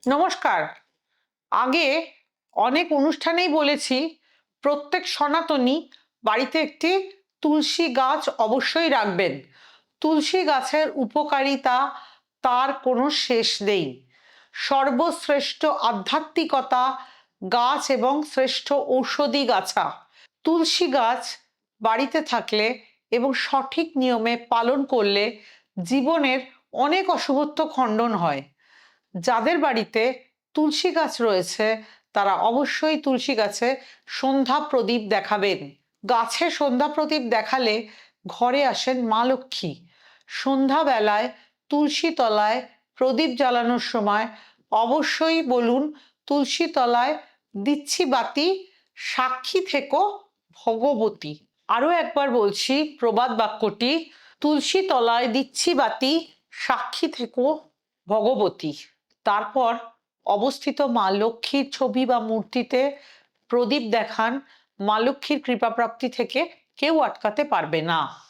নমস্কার। আগে অনেক অনুষ্ঠানেই বলেছি প্রত্যেক সনাতনী বাড়িতে একটি তুলসী গাছ অবশ্যই রাখবেন। তুলসী গাছের উপকারিতা তার কোনো শেষ নেই। সর্বশ্রেষ্ঠ আধ্যাত্মিকতা গাছ এবং শ্রেষ্ঠ ঔষধি গাছা। তুলসী গাছ বাড়িতে থাকলে এবং সঠিক নিয়মে পালন করলে জীবনের অনেক অশুভত্ব খণ্ডন হয়। যাদের বাড়িতে তুলসী গাছ রয়েছে তারা অবশ্যই তুলসী গাছে সন্ধ্যা প্রদীপ দেখাবেন। গাছে সন্ধ্যা প্রদীপ দেখালে ঘরে আসেন মা লক্ষ্মী। সন্ধ্যাবেলায় তুলসী তলায় প্রদীপ জ্বালানোর সময় অবশ্যই বলুন, তুলসী তলায় দিচ্ছি বাতি, সাক্ষী থেকো ভগবতী। আরো একবার বলছি প্রবাদ বাক্যটি, তুলসী তলায় দিচ্ছি বাতি, সাক্ষী থেকো ভগবতী। তারপর অবস্থিত মা লক্ষ্মীর ছবি বা মূর্তিতে প্রদীপ দেখান। মা লক্ষ্মীর কৃপা প্রাপ্তি থেকে কেউ আটকাতে পারবে না।